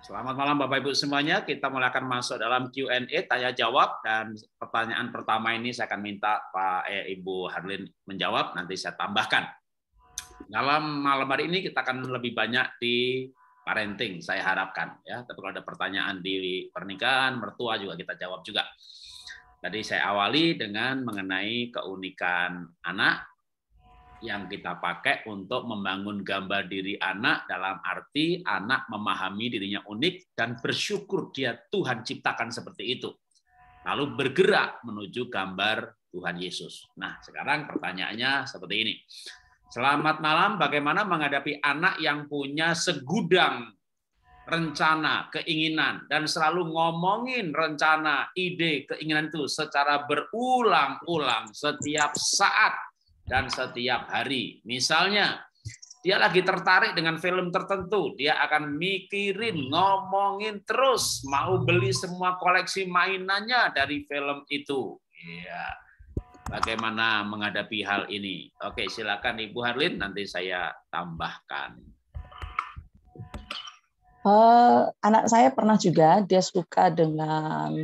Selamat malam Bapak Ibu semuanya. Kita mulai akan masuk dalam Q&A, tanya jawab, dan pertanyaan pertama ini saya akan minta Ibu Harlin menjawab, nanti saya tambahkan. Dalam malam hari ini kita akan lebih banyak di parenting, saya harapkan ya. Tapi kalau ada pertanyaan di pernikahan, mertua juga kita jawab juga. Tadi saya awali dengan mengenai keunikan anak yang kita pakai untuk membangun gambar diri anak, dalam arti anak memahami dirinya unik dan bersyukur dia Tuhan ciptakan seperti itu. Lalu bergerak menuju gambar Tuhan Yesus. Nah, sekarang pertanyaannya seperti ini. Selamat malam, bagaimana menghadapi anak yang punya segudang rencana, keinginan, dan selalu ngomongin rencana, ide, keinginan itu secara berulang-ulang setiap saat dan setiap hari. Misalnya, dia lagi tertarik dengan film tertentu, dia akan mikirin, ngomongin terus, mau beli semua koleksi mainannya dari film itu. Ya, bagaimana menghadapi hal ini? Oke, silakan Ibu Harlin, nanti saya tambahkan. Anak saya pernah juga, dia suka dengan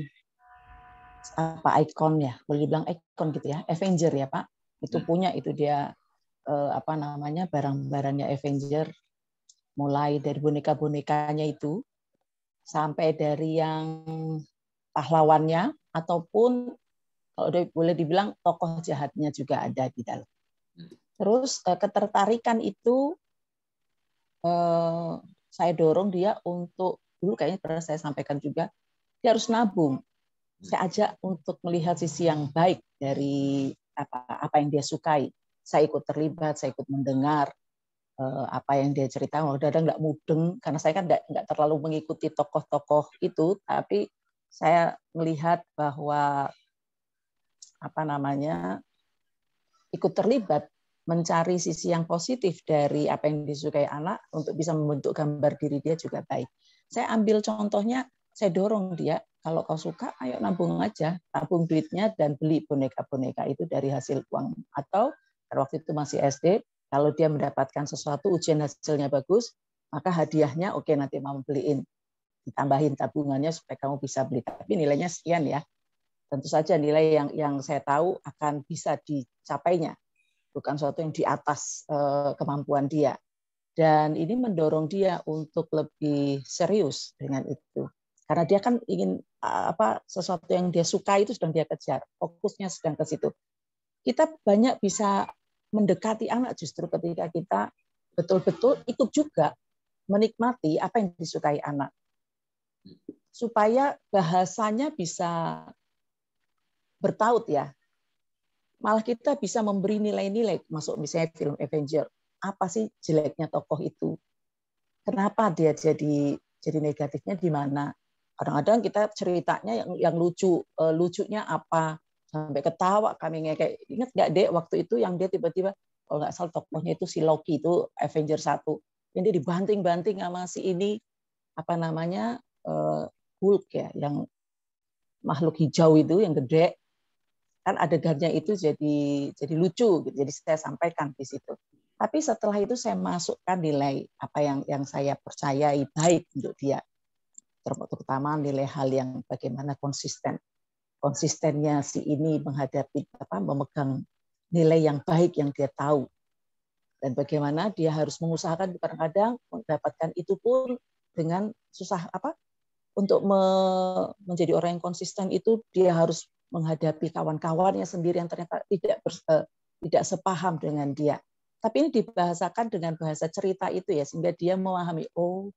ikon ya, boleh dibilang ikon gitu ya, Avenger ya Pak. Itu punya itu dia barang-barangnya Avenger, mulai dari boneka-bonekanya itu sampai dari yang pahlawannya ataupun kalau boleh dibilang tokoh jahatnya juga ada di dalam. Terus ketertarikan itu saya dorong dia untuk, dulu kayaknya pernah saya sampaikan juga, dia harus nabung. Saya ajak untuk melihat sisi yang baik dari apa yang dia sukai. Saya ikut terlibat, saya ikut mendengar apa yang dia ceritakan. Kadang nggak mudeng, karena saya kan nggak terlalu mengikuti tokoh-tokoh itu, tapi saya melihat bahwa ikut terlibat, mencari sisi yang positif dari apa yang disukai anak untuk bisa membentuk gambar diri dia juga baik. Saya ambil contohnya, saya dorong dia, kalau kau suka, ayo nabung aja, tabung duitnya dan beli boneka-boneka itu dari hasil uang. Atau waktu itu masih SD, kalau dia mendapatkan sesuatu, ujian hasilnya bagus, maka hadiahnya oke, nanti mau beliin, ditambahin tabungannya supaya kamu bisa beli. Tapi nilainya sekian ya. Tentu saja nilai yang saya tahu akan bisa dicapainya, bukan sesuatu yang di atas kemampuan dia. Dan ini mendorong dia untuk lebih serius dengan itu. Karena dia kan ingin sesuatu yang dia suka itu sedang dia kejar, fokusnya sedang ke situ. Kita banyak bisa mendekati anak justru ketika kita betul-betul ikut juga menikmati apa yang disukai anak. Supaya bahasanya bisa bertaut ya. Malah kita bisa memberi nilai-nilai, masuk misalnya film Avenger. Apa sih jeleknya tokoh itu? Kenapa dia jadi negatifnya di mana? Kadang-kadang kita ceritanya yang lucunya apa? Sampai ketawa kami ngekek. Ingat nggak Dek waktu itu yang dia tiba-tiba, kalau nggak salah tokohnya itu si Loki itu Avenger 1. Yang dia dibanting-banting sama si ini, Hulk ya, yang makhluk hijau itu yang gede. Kan adegannya itu jadi lucu, jadi saya sampaikan di situ. Tapi setelah itu saya masukkan nilai apa yang saya percayai baik untuk dia, terutama nilai hal yang bagaimana konsistennya si ini menghadapi memegang nilai yang baik yang dia tahu, dan bagaimana dia harus mengusahakan kadang-kadang mendapatkan itu pun dengan susah untuk menjadi orang yang konsisten itu dia harus menghadapi kawan-kawannya sendiri yang ternyata tidak sepaham dengan dia. Tapi ini dibahasakan dengan bahasa cerita itu ya, sehingga dia memahami, oh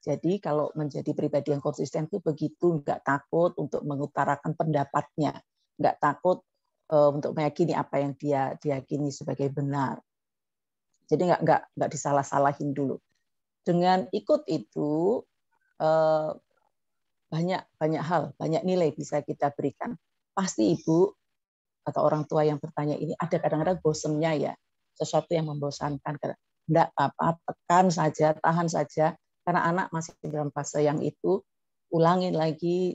jadi kalau menjadi pribadi yang konsisten itu begitu, nggak takut untuk mengutarakan pendapatnya, nggak takut untuk meyakini apa yang dia yakini sebagai benar. Jadi nggak disalah-salahin dulu. Dengan ikut itu banyak hal, banyak nilai bisa kita berikan. Pasti ibu atau orang tua yang bertanya ini ada kadang-kadang bosennya ya, sesuatu yang membosankan. Enggak apa-apa, tekan saja, tahan saja, karena anak masih dalam fase yang itu, ulangin lagi,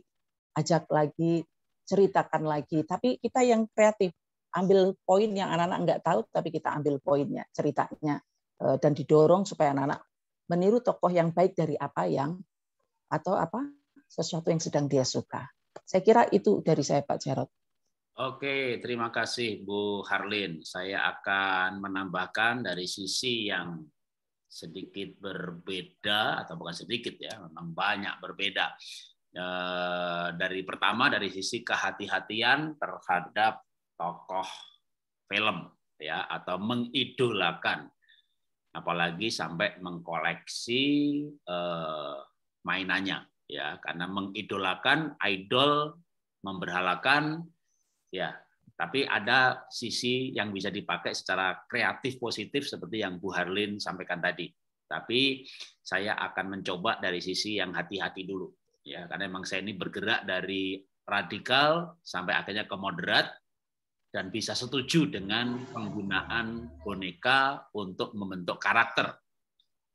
ajak lagi, ceritakan lagi. Tapi kita yang kreatif, ambil poin yang anak-anak enggak tahu, tapi kita ambil poinnya, ceritanya, dan didorong supaya anak-anak meniru tokoh yang baik dari apa yang atau apa sesuatu yang sedang dia suka. Saya kira itu dari saya, Pak Jarod. Oke, terima kasih Bu Harlin. Saya akan menambahkan dari sisi yang sedikit berbeda, atau bukan sedikit ya, memang banyak berbeda. Pertama dari sisi kehati-hatian terhadap tokoh film ya, atau mengidolakan, apalagi sampai mengkoleksi mainannya ya, karena mengidolakan idol, memberhalakan ya, tapi ada sisi yang bisa dipakai secara kreatif positif seperti yang Bu Harlin sampaikan tadi. Tapi saya akan mencoba dari sisi yang hati-hati dulu ya, karena memang saya ini bergerak dari radikal sampai akhirnya ke moderat dan bisa setuju dengan penggunaan boneka untuk membentuk karakter.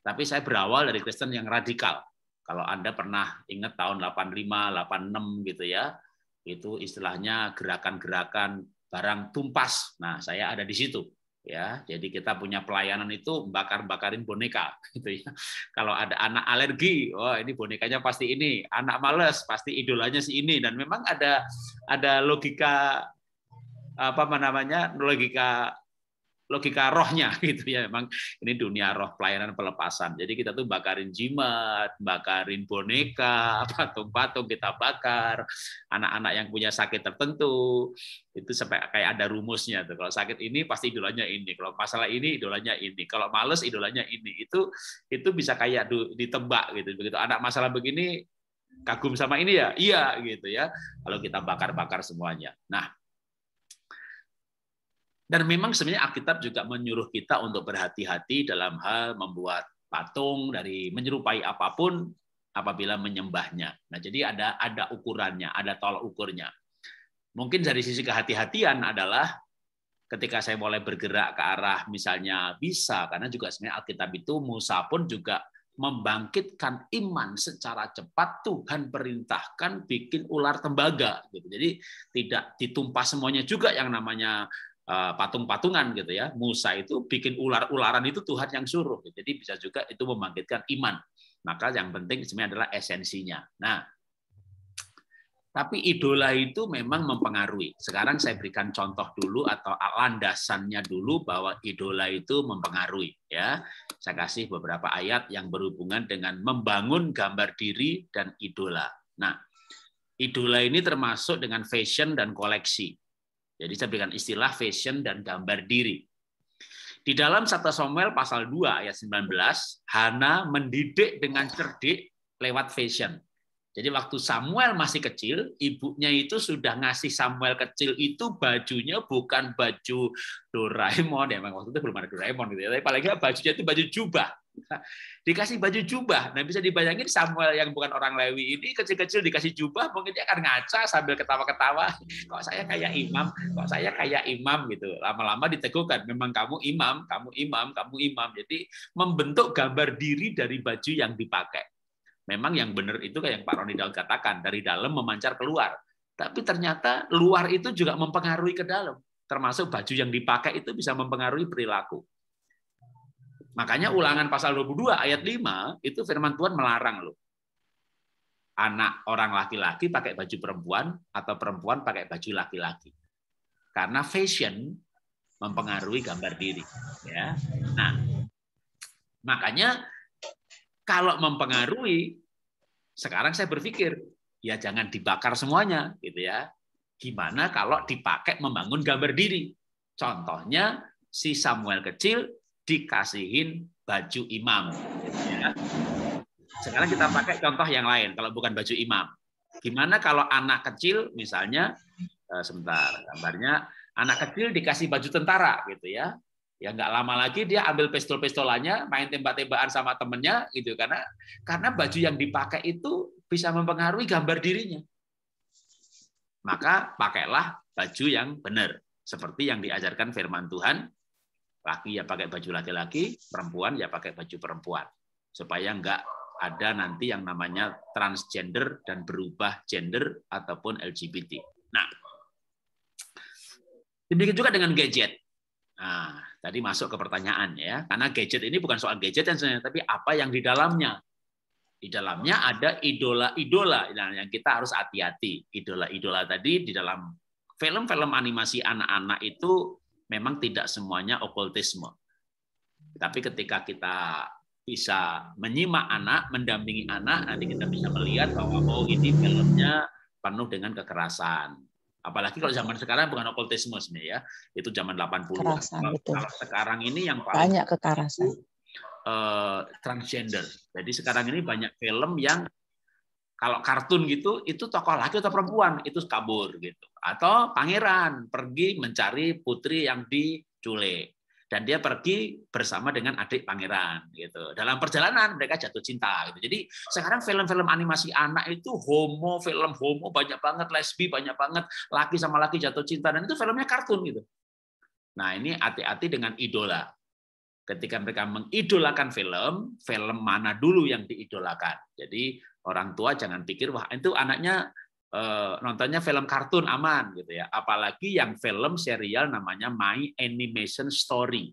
Tapi saya berawal dari Kristen yang radikal. Kalau Anda pernah ingat tahun 85, 86 gitu ya, itu istilahnya gerakan-gerakan barang tumpas. Nah, saya ada di situ ya. Jadi kita punya pelayanan itu bakar-bakarin boneka gitu ya. Kalau ada anak alergi, oh ini bonekanya pasti ini. Anak males pasti idolanya si ini, dan memang ada logika apa namanya? logika rohnya gitu ya. Memang ini dunia roh, pelayanan pelepasan. Jadi kita tuh bakarin jimat, bakarin boneka, patung-patung kita bakar. Anak-anak yang punya sakit tertentu itu sampai kayak ada rumusnya tuh. Kalau sakit ini pasti idolanya ini, kalau masalah ini idolanya ini, kalau males idolanya ini. Itu bisa kayak ditebak gitu. Begitu anak masalah begini kagum sama ini ya, iya gitu ya. Kalau kita bakar-bakar semuanya. Nah, dan memang sebenarnya Alkitab juga menyuruh kita untuk berhati-hati dalam hal membuat patung dari menyerupai apapun apabila menyembahnya. Nah, jadi ada ukurannya, ada tolak ukurnya. Mungkin dari sisi kehati-hatian adalah ketika saya mulai bergerak ke arah misalnya bisa, karena juga sebenarnya Alkitab itu Musa pun juga membangkitkan iman secara cepat. Tuhan perintahkan bikin ular tembaga gitu. Jadi tidak ditumpas semuanya juga yang namanya patung-patungan gitu ya. Musa itu bikin ular-ularan itu Tuhan yang suruh. Jadi bisa juga itu membangkitkan iman. Maka yang penting sebenarnya adalah esensinya. Nah, tapi idola itu memang mempengaruhi. Sekarang saya berikan contoh dulu atau landasannya dulu bahwa idola itu mempengaruhi ya. Saya kasih beberapa ayat yang berhubungan dengan membangun gambar diri dan idola. Nah, idola ini termasuk dengan fashion dan koleksi. Jadi saya berikan istilah fashion dan gambar diri. Di dalam 1 Samuel pasal 2 ayat 19, Hana mendidik dengan cerdik lewat fashion. Jadi waktu Samuel masih kecil, ibunya itu sudah ngasih Samuel kecil itu bajunya bukan baju Doraemon, ya memang waktu itu belum ada Doraemon gitu ya, tapi paling nggak bajunya itu baju jubah. Dikasih baju jubah. Nah, bisa dibayangin Samuel yang bukan orang Lewi ini kecil-kecil dikasih jubah, mungkin dia akan ngaca sambil ketawa-ketawa. Kok saya kayak imam? Kok saya kayak imam gitu. Lama-lama diteguhkan, memang kamu imam, kamu imam, kamu imam. Jadi membentuk gambar diri dari baju yang dipakai. Memang yang benar itu kayak yang Pak Roni Daud katakan, dari dalam memancar keluar. Tapi ternyata luar itu juga mempengaruhi ke dalam. Termasuk baju yang dipakai itu bisa mempengaruhi perilaku. Makanya Ulangan pasal 22 ayat 5 itu firman Tuhan melarang loh. Anak orang laki-laki pakai baju perempuan atau perempuan pakai baju laki-laki. Karena fashion mempengaruhi gambar diri, ya. Nah, makanya kalau mempengaruhi, sekarang saya berpikir ya jangan dibakar semuanya gitu ya. Gimana kalau dipakai membangun gambar diri? Contohnya si Samuel kecil dikasihin baju imam. Ya. Sekarang kita pakai contoh yang lain, kalau bukan baju imam. Gimana kalau anak kecil, misalnya, sebentar, gambarnya, anak kecil dikasih baju tentara, gitu ya. Ya nggak lama lagi dia ambil pistol-pistolannya, main tembak-tembakan sama temennya, gitu. Karena baju yang dipakai itu bisa mempengaruhi gambar dirinya. Maka pakailah baju yang benar, seperti yang diajarkan firman Tuhan. Laki ya pakai baju laki-laki, perempuan ya pakai baju perempuan. Supaya enggak ada nanti yang namanya transgender dan berubah gender ataupun LGBT. Nah, demikian juga dengan gadget. Nah, tadi masuk ke pertanyaan ya, karena gadget ini bukan soal gadget yang sebenarnya, tapi apa yang di dalamnya. Di dalamnya ada idola-idola. Nah, yang kita harus hati-hati. Idola-idola tadi di dalam film-film animasi anak-anak itu memang tidak semuanya okultisme. Tapi ketika kita bisa menyimak anak, mendampingi anak, nanti kita bisa melihat bahwa oh ini filmnya penuh dengan kekerasan. Apalagi kalau zaman sekarang bukan okultisme sebenarnya ya, itu zaman 80-an. Kalau sekarang ini yang paling banyak kekerasan. Transgender. Jadi sekarang ini banyak film yang kalau kartun gitu, itu tokoh laki atau perempuan itu kabur gitu, atau pangeran pergi mencari putri yang diculik. Dan dia pergi bersama dengan adik pangeran gitu. Dalam perjalanan mereka jatuh cinta gitu. Jadi sekarang film-film animasi anak itu film homo banyak banget, lesbi banyak banget, laki sama laki jatuh cinta, dan itu filmnya kartun gitu. Nah, ini hati-hati dengan idola. Ketika mereka mengidolakan film mana dulu yang diidolakan. Jadi orang tua jangan pikir wah itu anaknya nontonnya film kartun aman gitu ya. Apalagi yang film serial namanya My Animation Story.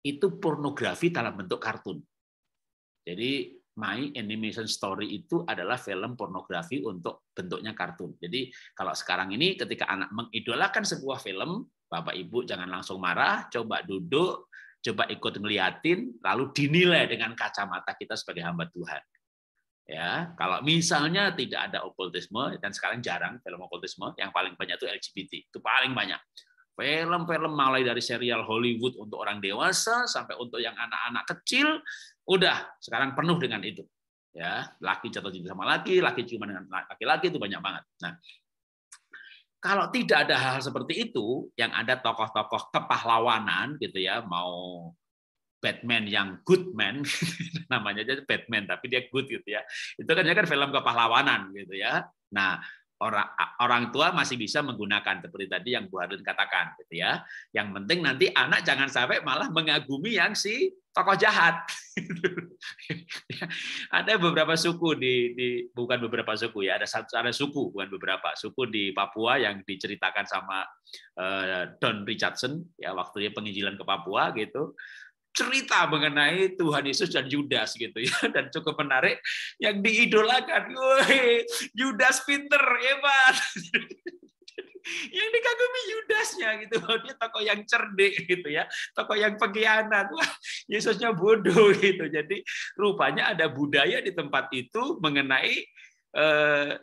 Itu pornografi dalam bentuk kartun. Jadi My Animation Story itu adalah film pornografi untuk bentuknya kartun. Jadi kalau sekarang ini ketika anak mengidolakan sebuah film, Bapak Ibu jangan langsung marah, coba duduk, coba ikut ngeliatin, lalu dinilai dengan kacamata kita sebagai hamba Tuhan. Ya, kalau misalnya tidak ada okultisme, dan sekarang jarang film okultisme, yang paling banyak itu LGBT, itu paling banyak. Film-film mulai dari serial Hollywood untuk orang dewasa sampai untuk yang anak-anak kecil, udah sekarang penuh dengan itu. Ya, laki jatuh cinta sama laki, laki cuma dengan laki-laki, itu banyak banget. Nah, kalau tidak ada hal seperti itu, yang ada tokoh-tokoh kepahlawanan gitu ya, mau Batman yang good man, namanya aja Batman tapi dia good gitu ya. Itu kan film kepahlawanan gitu ya. Nah, orang tua masih bisa menggunakan seperti tadi yang Bu Harlin katakan gitu ya. Yang penting nanti anak jangan sampai malah mengagumi yang si tokoh jahat. Ada beberapa suku bukan beberapa suku ya, ada suku bukan beberapa suku di Papua yang diceritakan sama Don Richardson ya waktu dia penginjilan ke Papua gitu. Cerita mengenai Tuhan Yesus dan Yudas gitu ya, dan cukup menarik yang diidolakan. Woi, Yudas pinter, hebat. Yang dikagumi Yudasnya gitu, dia tokoh yang cerdik gitu ya, tokoh yang pengkhianat. Wah, Yesusnya bodoh gitu. Jadi rupanya ada budaya di tempat itu mengenai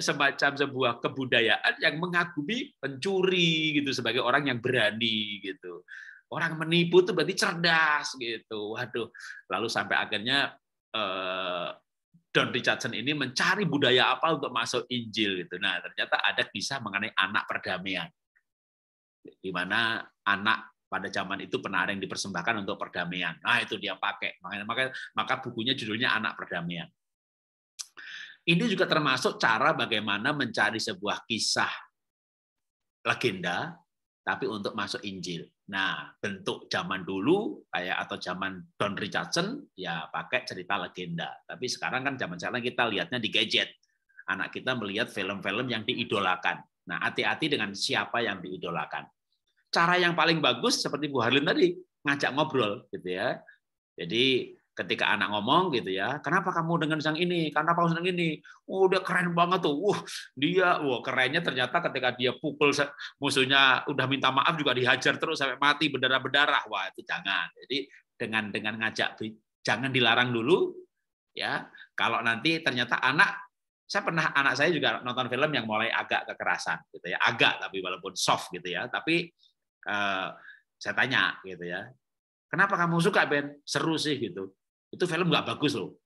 semacam sebuah kebudayaan yang mengagumi pencuri gitu sebagai orang yang berani gitu. Orang menipu itu berarti cerdas gitu. Waduh. Lalu sampai akhirnya Don Richardson ini mencari budaya apa untuk masuk Injil gitu. Nah, ternyata ada kisah mengenai anak perdamaian. Di mana anak pada zaman itu penari yang dipersembahkan untuk perdamaian. Nah, itu dia pakai. Maka bukunya judulnya Anak Perdamaian. Ini juga termasuk cara bagaimana mencari sebuah kisah legenda tapi untuk masuk Injil. Nah, bentuk zaman dulu kayak atau zaman Don Richardson ya pakai cerita legenda. Tapi sekarang kan zaman sekarang kita lihatnya di gadget. Anak kita melihat film-film yang diidolakan. Nah, hati-hati dengan siapa yang diidolakan. Cara yang paling bagus seperti Bu Harlin tadi, ngajak ngobrol gitu ya. Jadi ketika anak ngomong gitu ya, kenapa kamu dengan yang ini? Karena kamu senang ini. Oh, dia keren banget tuh. Kerennya ternyata ketika dia pukul musuhnya, udah minta maaf juga dihajar terus sampai mati berdarah-berdarah. Wah, itu jangan. Jadi dengan ngajak, jangan dilarang dulu ya. Kalau nanti ternyata anak saya juga nonton film yang mulai agak kekerasan gitu ya. Agak tapi walaupun soft gitu ya. Tapi saya tanya gitu ya. Kenapa kamu suka, Ben? Seru sih gitu. Itu film nggak bagus loh.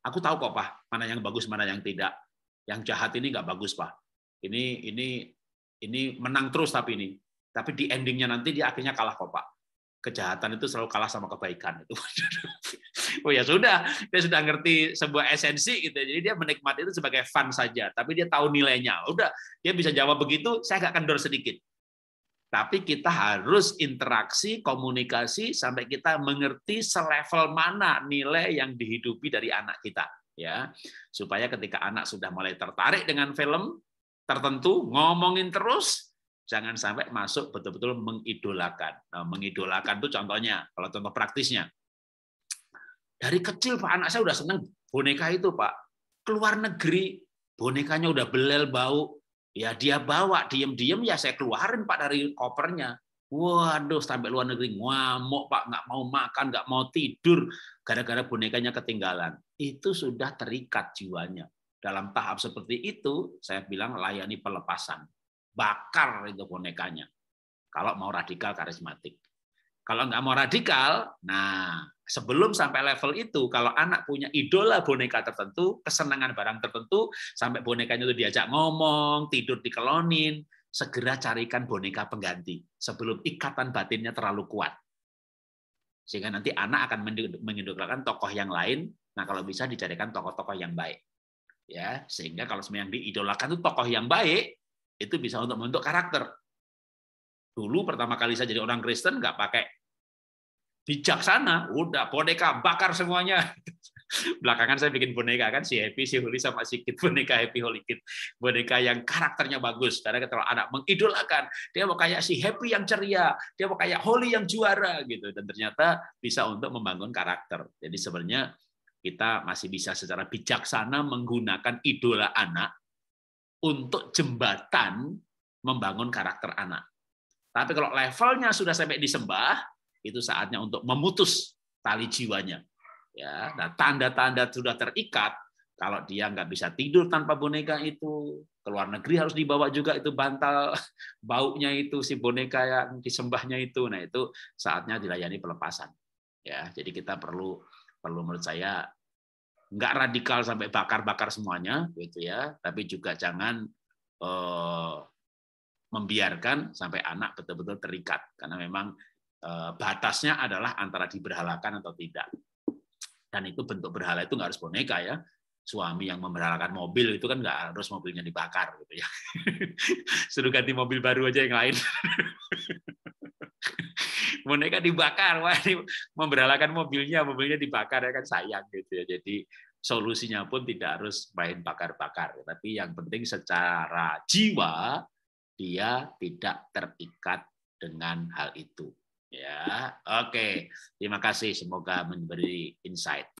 Aku tahu kok, Pak, mana yang bagus, mana yang tidak. Yang jahat ini nggak bagus, Pak. Ini menang terus tapi ini. Tapi di endingnya nanti dia akhirnya kalah kok, Pak. Kejahatan itu selalu kalah sama kebaikan. Itu. Oh ya sudah, dia sudah ngerti sebuah esensi gitu. Jadi dia menikmati itu sebagai fun saja. Tapi dia tahu nilainya. Udah, dia bisa jawab begitu. Saya agak kendor sedikit. Tapi kita harus interaksi, komunikasi sampai kita mengerti selevel mana nilai yang dihidupi dari anak kita, ya. Supaya ketika anak sudah mulai tertarik dengan film tertentu, ngomongin terus, jangan sampai masuk betul-betul mengidolakan. Nah, mengidolakan itu contohnya, kalau contoh praktisnya. Dari kecil Pak, anak saya udah senang boneka itu, Pak. keluar negeri, bonekanya udah belel bau, ya dia bawa diem-diem ya saya keluarin Pak dari kopernya. Waduh, sampai luar negeri ngamuk Pak, nggak mau makan, nggak mau tidur, gara-gara bonekanya ketinggalan. Itu sudah terikat jiwanya. Dalam tahap seperti itu, saya bilang layani pelepasan. Bakar itu bonekanya. Kalau mau radikal karismatik. Kalau nggak mau radikal, nah sebelum sampai level itu, kalau anak punya idola boneka tertentu, kesenangan barang tertentu, sampai bonekanya itu diajak ngomong, tidur dikelonin, segera carikan boneka pengganti sebelum ikatan batinnya terlalu kuat. Sehingga nanti anak akan mengidolakan tokoh yang lain. Nah, kalau bisa dicarikan tokoh-tokoh yang baik. Ya, sehingga kalau yang diidolakan itu tokoh yang baik, itu bisa untuk membentuk karakter. Dulu pertama kali saya jadi orang Kristen nggak pakai bijaksana, udah boneka bakar semuanya. Belakangan saya bikin boneka kan si Happy, si Holy sama si Kid, boneka Happy Holy Kid, boneka yang karakternya bagus. Karena kalau anak mengidolakan, dia mau kayak si Happy yang ceria, dia mau kayak Holy yang juara gitu. Dan ternyata bisa untuk membangun karakter. Jadi sebenarnya kita masih bisa secara bijaksana menggunakan idola anak untuk jembatan membangun karakter anak. Tapi kalau levelnya sudah sampai disembah, itu saatnya untuk memutus tali jiwanya. Ya, nah tanda-tanda sudah terikat. Kalau dia nggak bisa tidur tanpa boneka itu, ke luar negeri harus dibawa juga itu bantal baunya itu si boneka yang disembahnya itu. Nah itu saatnya dilayani pelepasan. Ya, jadi kita perlu menurut saya nggak radikal sampai bakar-bakar semuanya, gitu ya. Tapi juga jangan membiarkan sampai anak betul-betul terikat, karena memang batasnya adalah antara diberhalakan atau tidak. Dan itu bentuk berhala itu nggak harus boneka ya. Suami yang memberhalakan mobil itu kan nggak harus mobilnya dibakar gitu ya. Suruh ganti mobil baru aja yang lain. Boneka dibakar, wah ini memberhalakan mobilnya dibakar ya kan sayang gitu ya. Jadi solusinya pun tidak harus main bakar-bakar, tapi yang penting secara jiwa dia tidak terikat dengan hal itu. Ya, oke. Terima kasih. Semoga memberi insight.